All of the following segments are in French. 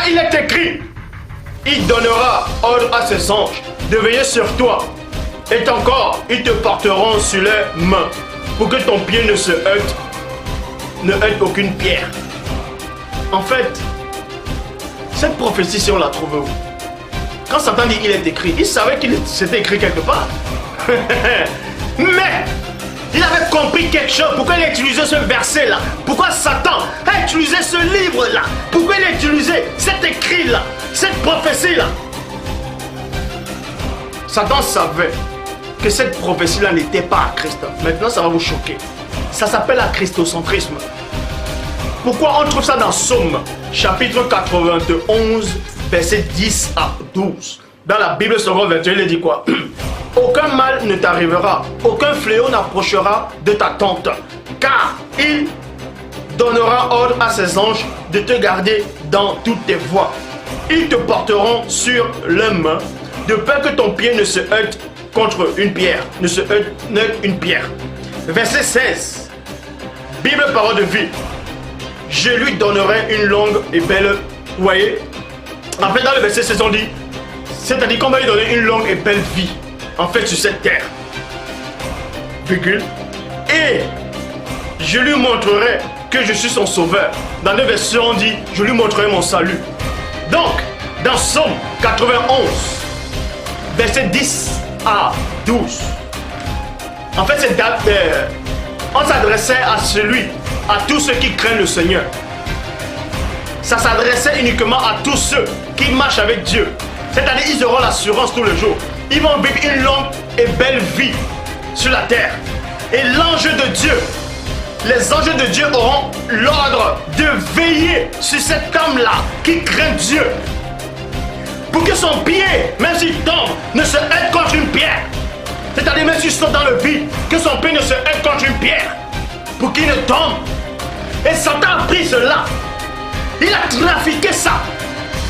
il est écrit, il donnera ordre à ses anges de veiller sur toi. Et encore, ils te porteront sur leurs mains pour que ton pied ne heurte aucune pierre. En fait, cette prophétie, si on la trouve où? Quand Satan dit il est écrit, il savait qu'il s'était écrit quelque part. Mais il avait compris quelque chose. Pourquoi il a utilisé ce verset-là? Pourquoi Satan a utilisé ce livre-là? Pourquoi il a utilisé cet écrit-là? Cette prophétie-là? Satan savait que cette prophétie-là n'était pas à Christ. Maintenant, ça va vous choquer. Ça s'appelle la christocentrisme. Pourquoi on trouve ça dans Somme, chapitre 91, versets 10 à 12. Dans la Bible seconde 21, il dit quoi? Aucun mal ne t'arrivera, aucun fléau n'approchera de ta tente, car il donnera ordre à ses anges de te garder dans toutes tes voies. Ils te porteront sur leurs mains, de peur que ton pied ne se heurte contre une pierre, Verset 16. Bible, parole de vie. Je lui donnerai une longue et belle. Vous voyez? En fait, dans le verset 16, on dit, c'est-à-dire qu'on va lui donner une longue et belle vie, en fait, sur cette terre. Virgule. Et je lui montrerai que je suis son sauveur. Dans le verset, on dit, je lui montrerai mon salut. Donc, dans Somme 91, verset 10 à 12, en fait, cette date, on s'adressait à tous ceux qui craignent le Seigneur. Ça s'adressait uniquement à tous ceux qui marchent avec Dieu. C'est-à-dire ils auront l'assurance tous les jours. Ils vont vivre une longue et belle vie sur la terre. Et l'ange de Dieu, les anges de Dieu auront l'ordre de veiller sur cet homme-là qui craint Dieu. Pour que son pied, même s'il tombe, ne se heurte contre une pierre. C'est-à-dire même s'il saute dans le vide, que son pied ne se heurte contre une pierre. Pour qu'il ne tombe. Et Satan a pris cela. Il a trafiqué ça.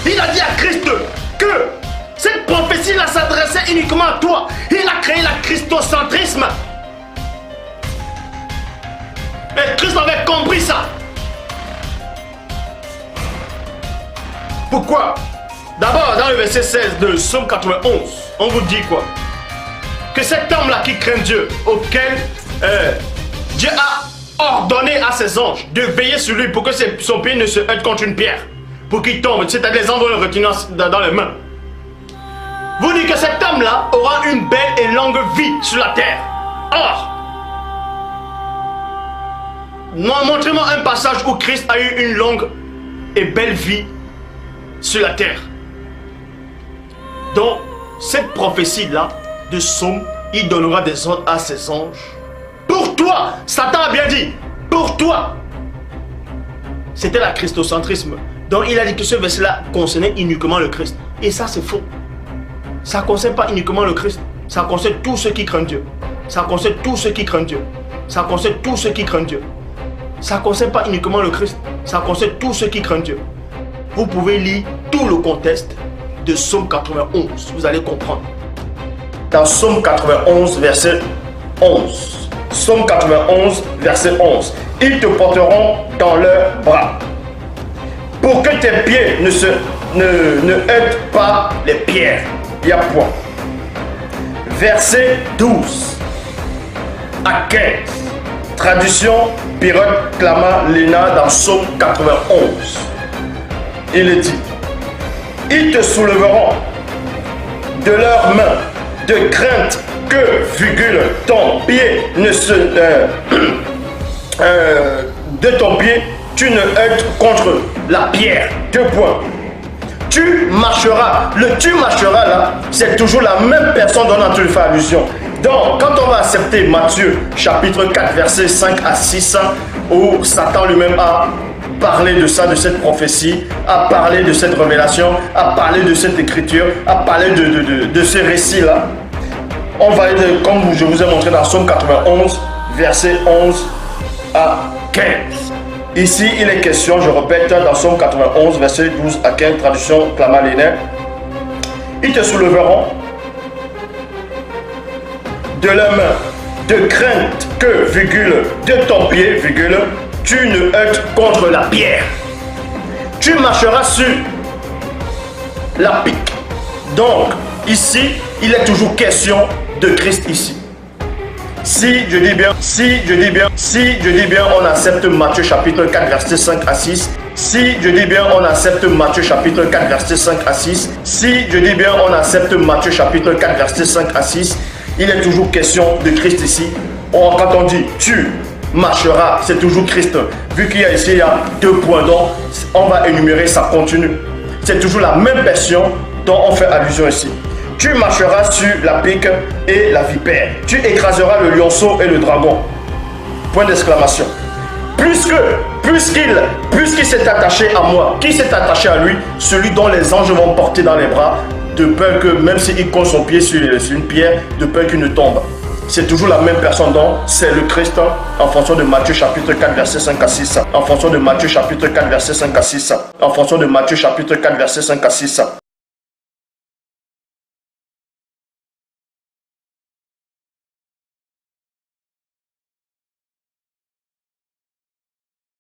Il a dit à Christ que cette prophétie-là s'adressait uniquement à toi. Il a créé la christocentrisme. Et Christ avait compris ça. Pourquoi? D'abord, dans le verset 16 de Somme 91, on vous dit quoi? Que cet homme-là qui craint Dieu, auquel Dieu a ordonné à ses anges de veiller sur lui pour que son pied ne se heurte contre une pierre, pour qu'il tombe, c'est-à-dire les anges vont le retenir dans les mains. Vous dites que cet homme-là aura une belle et longue vie sur la terre. Or, montrez-moi un passage où Christ a eu une longue et belle vie sur la terre. Donc, cette prophétie-là de Somme, il donnera des ordres à ses anges. Pour toi, Satan a bien dit, pour toi. C'était la christocentrisme. Donc il a dit que ce verset-là concernait uniquement le Christ. Et ça c'est faux. Ça ne concerne pas uniquement le Christ. Ça concerne tous ceux qui craignent Dieu. Ça concerne tous ceux qui craignent Dieu. Ça concerne tous ceux qui craignent Dieu. Ça ne concerne pas uniquement le Christ. Ça concerne tous ceux qui craignent Dieu. Vous pouvez lire tout le contexte de Somme 91. Vous allez comprendre. Dans Somme 91, verset 11. Somme 91, verset 11. Ils te porteront dans leurs bras, pour que tes pieds ne heurtent pas les pierres. Il y a point. Verset 12 à 15. Traduction Pirote Clama Léna dans Somme 91. Il est dit, ils te soulèveront de leurs mains de crainte que, virgule, ton pied ne se... de ton pied, tu ne heurtes contre la pierre. 2 points. Tu marcheras. Le tu marcheras là, c'est toujours la même personne dont on a fait allusion. Donc, quand on va accepter Matthieu, chapitre 4, versets 5 à 6, où Satan lui-même a parlé de ça, de cette prophétie, a parlé de cette révélation, a parlé de cette écriture, a parlé de ces récits-là. On va, comme je vous ai montré dans Somme 91, verset 11 à 15. Ici, il est question, je répète, dans Somme 91, verset 12 à 15, traduction Clama Léna. Ils te soulèveront de la main de crainte que, virgule, de ton pied, virgule, tu ne heurtes contre la pierre. Tu marcheras sur la pique. Donc, ici, il est toujours question de Christ ici. Si je dis bien, on accepte Matthieu chapitre 4, verset 5 à 6. Si je dis bien, on accepte Matthieu chapitre 4, verset 5 à 6. Si je dis bien, on accepte Matthieu chapitre 4, verset 5 à 6. Il est toujours question de Christ ici. Quand on dit tu marcheras, c'est toujours Christ. Vu qu'il y a ici, il y a 2 points, donc on va énumérer, ça continue. C'est toujours la même version dont on fait allusion ici. Tu marcheras sur la pique et la vipère. Tu écraseras le lionceau et le dragon. Point d'exclamation. Puisqu'il s'est attaché à moi, qui s'est attaché à lui? Celui dont les anges vont porter dans les bras, de peur que même s'il colle son pied sur une pierre, de peur qu'il ne tombe. C'est toujours la même personne, donc c'est le Christ en fonction de Matthieu chapitre 4 verset 5 à 6. En fonction de Matthieu chapitre 4 verset 5 à 6. En fonction de Matthieu chapitre 4 verset 5 à 6.